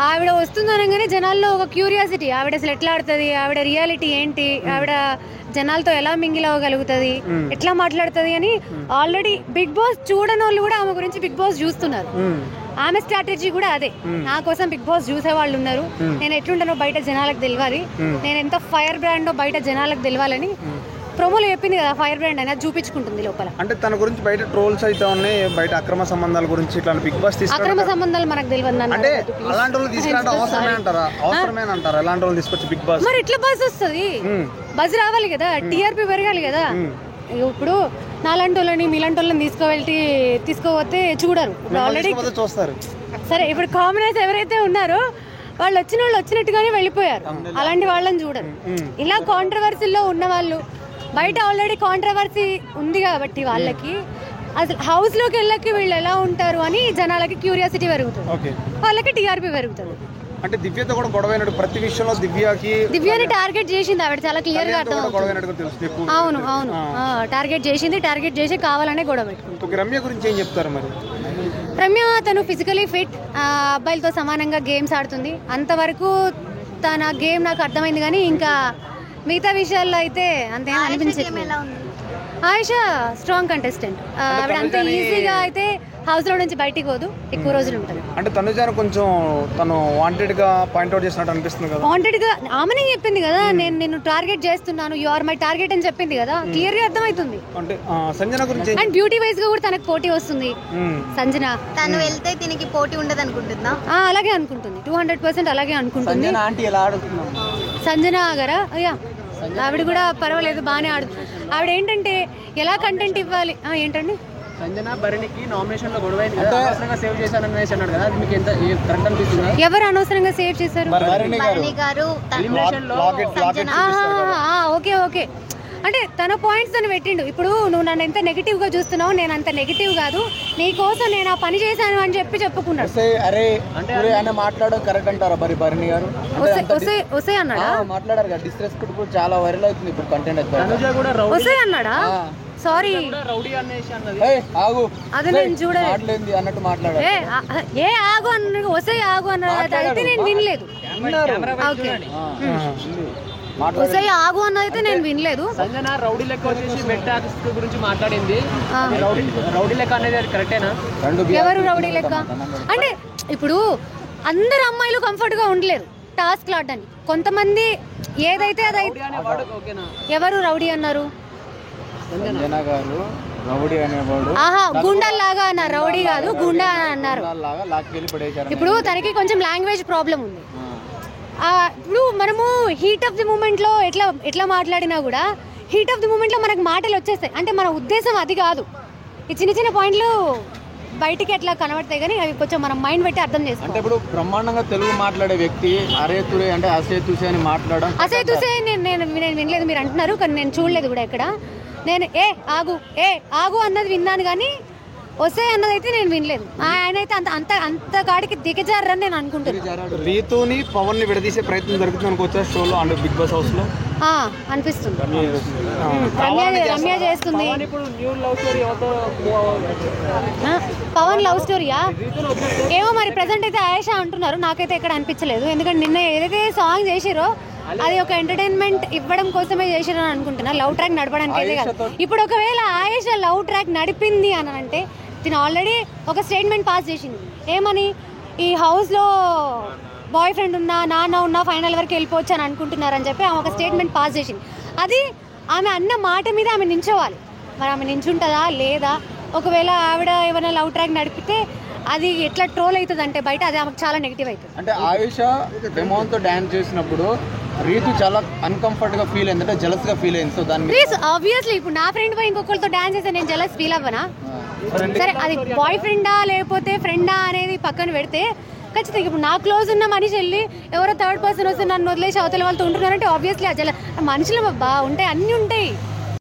ఆవిడ వస్తుందనగానే జనాల్లో ఒక క్యూరియాసిటీ, ఆవిడ అసలు ఎట్లా ఆడుతుంది, ఆవిడ రియాలిటీ ఏంటి, ఆవిడ జనాలతో ఎలా మింగిల్ అవ్వగలుగుతుంది, ఎట్లా మాట్లాడుతుంది అని ఆల్రెడీ బిగ్ బాస్ చూడని వాళ్ళు కూడా ఆమె గురించి బిగ్ బాస్ చూస్తున్నారు. ఆమె స్ట్రాటజీ కూడా అదే, నా కోసం బిగ్ బాస్ చూసే వాళ్ళు ఉన్నారు, నేను ఎట్లుంటానో బయట జనాలకు తెలియాలి, నేను ఎంత ఫైర్ బ్రాండో బయట జనాలకు తెలియాలని ప్రోమోలో చెప్పింది కదా. ఫైర్ బ్రాండ్ అనేది చూపించుకుంటుంది లోపల. అంటే తన గురించి బయట ట్రోల్స్ అయితే ఉన్నాయి, బయట అక్రమ సంబంధాల గురించి ఇట్లా బిగ్ బాస్ అక్రమ సంబంధాలు మనకు తెలియదు. అంటే అలాంటి వాళ్ళు తీసుకురావడం అవసరమే అంటారా? అలాంటి వాళ్ళు తీసుకొచ్చి బిగ్ బాస్ మరి ఎట్లా బజ్ వస్తుంది? బజ్ రావాలి కదా, టీఆర్పీ పెరగాలి కదా. ఇప్పుడు నాలాంటి వాళ్ళని మీలాంటి వాళ్ళని తీసుకోపోతే చూడరు, ఆల్రెడీ చూస్తారు. సరే ఇప్పుడు కామనర్స్ ఎవరైతే ఉన్నారో వాళ్ళు వచ్చినట్టుగానే వెళ్ళిపోయారు, అలాంటి వాళ్ళని చూడరు. ఇలా కాంట్రవర్సీలో ఉన్న వాళ్ళు బయట ఆల్రెడీ కాంట్రవర్సీ ఉంది కాబట్టి వాళ్ళకి అసలు హౌస్ లోకి వెళ్ళకి వీళ్ళు ఎలా ఉంటారు అని జనాలకి క్యూరియాసిటీ పెరుగుతుంది, వాళ్ళకి టీఆర్పీ పెరుగుతుంది. అంటే దివ్యతో కూడా గొడవైనట్టు ప్రతి విషయంలో దివ్యని టార్గెట్ చేసింది ఆవిడ, చాలా క్లియర్ గా అర్థం. అవును టార్గెట్ చేసి కావాలనే గొడవ పెట్టుకుంది. రమ్య గురించి ఏం చెప్తారు మరి? రమ్య తను ఫిజికలీ ఫిట్, అబ్బాయిలతో సమానంగా గేమ్స్ ఆడుతుంది, అంతవరకు తన గేమ్ నాకు అర్థమైంది. కానీ ఇంకా మిగతా విషయాల్లో అయితే అంతేం అనిపించలేదు. ఆయిషా స్ట్రాంగ్ కంటెస్టెంట్, ఆవిడ అంత ఈజీగా అయితే హౌస్ లో నుంచి బయటికి పోదు, ఎక్కువ రోజులు ఉంటుంది. అంటే తనుజాను కొంచెం తను వాంటెడ్ గా పాయింట్అవుట్ చేసినట్టు అనిపిస్తుంది కదా. వాంటెడ్ గా ఆమెనే చెప్పింది కదా, నేను టార్గెట్ చేస్తున్నాను, యు ఆర్ మై టార్గెట్ అని చెప్పింది కదా, క్లియర్ గా అర్థమవుతుంది. అంటే సంజన గురించి అండ్ బ్యూటీ వైజ్ గా కూడా తనకు పోటీ వస్తుంది. సంజన తను వెళ్తే దీనికి పోటీ ఉండదు అనుకుంటుందా? అలాగే అనుకుంటుంది, 200% అలాగే అనుకుంటుంది. సంజన గారా అయ్యా, ఆవిడ కూడా పర్వాలేదు, బాగానే ఆడుతుంది. ఆవిడ ఏంటంటే ఎలా కంటెంట్ ఇవ్వాలి. ఏంటండి సంజన భరణికి నామినేషన్ లో గొడవ అనవసరంగా సేవ్ చేశారనేసి అన్నాడు కదా, మీకు ఎంత కరెక్ట్ అనిపిస్తుంది? ఎవరు అనవసరంగా సేవ్ చేశారు? భరణి గారు. ఓకే అంటే తన పాయింట్స్ తను పెట్టిండు. ఇప్పుడు నువ్వు నన్ను ఎంత నెగిటివ్ గా చూస్తున్నావు, నేను అంత నెగిటివ్ కాదు, నీ కోసం నేను ఆ పని చేశాను అని చెప్పుకున్నాడు. మాట్లాడడం కరెక్ట్ అంటారా మరి భరణి గారు? ఒసే అన్నాడా? మాట్లాడారు కదా, డిస్రెస్పెక్ట్ చాలా వైరల్ అవుతుంది ఇప్పుడు కంటెంట్. ఒసే అన్నాడా? సారీ అది నేను చూడలేదు అన్నట్టు మాట్లాడారు. ఆగు అన్న, ఒసే ఆగు అన్నది అయితే నేను వినలేదు. ఒసే ఆగు అన్నదైతే నేను వినలేదు. సంజన రౌడీ లెక్క వచ్చేసి బెట్ గురించి మాట్లాడింది, రౌడీ లెక్క అనేది కరెక్టేనా? ఎవరు రౌడీ లెక్క అంటే ఇప్పుడు అందరు అమ్మాయిలు కంఫర్ట్ గా ఉండలేరు టాస్క్ ఆడడానికి. కొంతమంది ఏదైతే అదైతే. ఎవరు రౌడీ అన్నారు? గుండాల్లాగా అన్నారు, రౌడీ కాదు గుండా అన్నారు. ఇప్పుడు తనకి కొంచెం లాంగ్వేజ్ ప్రాబ్లం ఉంది. ఇప్పుడు మనము హీట్ ఆఫ్ ది మూమెంట్ లో ఎట్లా మాట్లాడినా కూడా హీట్ ఆఫ్ ది మూమెంట్ లో మనకు మాటలు వచ్చేస్తాయి. అంటే మన ఉద్దేశం అది కాదు. ఈ చిన్న పాయింట్లు బయటికి ఎట్లా కనబడతాయి కానీ అవి కొంచెం మనం మైండ్ పెట్టి అర్థం చేసుకోవాలి. అంటే ఇప్పుడు బ్రహ్మాండంగా తెలుగు మాట్లాడే వ్యక్తి అరేతురే అంటే అసేతుసే అని మాట్లాడడం. అసేతుసే నేను వినలేదు, మీరు అంటున్నారు కానీ నేను చూడలేదు కూడా ఎక్కడ. నేను ఆగు అన్నది విన్నాను కానీ వస్తే అన్నది అయితే నేను వినలేదు. ఆయన అయితే అంత కాడికి దిగజారని నేను అనుకుంటున్నాను. రీతుని పవన్ ని విడదీసే ప్రయత్నం జరుగుతుంది అనుకోవచ్చా షోలో, అంటే బిగ్ బాస్ హౌస్ లో? అనిపిస్తుంది రమ్య చేస్తుంది. పవన్ లవ్ స్టోరీయా ఏమో మరి ప్రెసెంట్ అయితే ఆయేషా అంటున్నారు, నాకైతే ఎక్కడ అనిపించలేదు. ఎందుకంటే నిన్న ఏదైతే సాంగ్ చేసిరో అది ఒక ఎంటర్టైన్మెంట్ ఇవ్వడం కోసమే చేసిరని అనుకుంటున్నా, లవ్ ట్రాక్ నడపడానికి అయితే కాదు. ఇప్పుడు ఒకవేళ ఆయేషా లవ్ ట్రాక్ నడిపింది అని అంటే తిను ఆల్రెడీ ఒక స్టేట్మెంట్ పాస్ చేసింది. ఏమని? ఈ హౌస్లో బాయ్ ఫ్రెండ్ ఉన్నా నాన్న ఉన్నా ఫైనల్ వరకు వెళ్ళిపోవచ్చు అని అనుకుంటున్నారని చెప్పి ఆమె ఒక స్టేట్మెంట్ పాస్ చేసింది. అది ఆమె అన్న మాట మీద ఆమె నించోవాలి. మరి ఆమె నించుంటుందా లేదా? ఒకవేళ ఆవిడ ఏమైనా లవ్ ట్రాక్ నడిపితే అది ఎట్లా ట్రోల్ అవుతుంది అంటే బయట, అది ఆమెకు చాలా నెగిటివ్ అవుతుంది. అంటే ఆయేషా డెమోన్తో డాన్స్ చేసినప్పుడు రీతు చాలా అన్కంఫర్ట్ గా ఫీల్ అయింది, అంటే జెలస్ గా ఫీల్ అయింది. సో దాని ఆబ్వియస్లీ ఇప్పుడు నా ఫ్రెండ్ పోయి ఇంకొకరితో డాన్స్ చేస్తే నేను జెలస్ ఫీల్ అవ్వనా? సరే అది బాయ్ ఫ్రెండా లేకపోతే ఫ్రెండా అనేది పక్కన పెడితే ఖచ్చితంగా ఇప్పుడు నా క్లోజ్ ఉన్న మనిషి వెళ్ళి ఎవరో థర్డ్ పర్సన్ వస్తే నన్ను వదిలేసి అవతల వాళ్ళతో ఉంటున్నారంటే ఆబ్వియస్లీ ఆ మనుషులు ఉంటాయి, అన్నీ ఉంటాయి.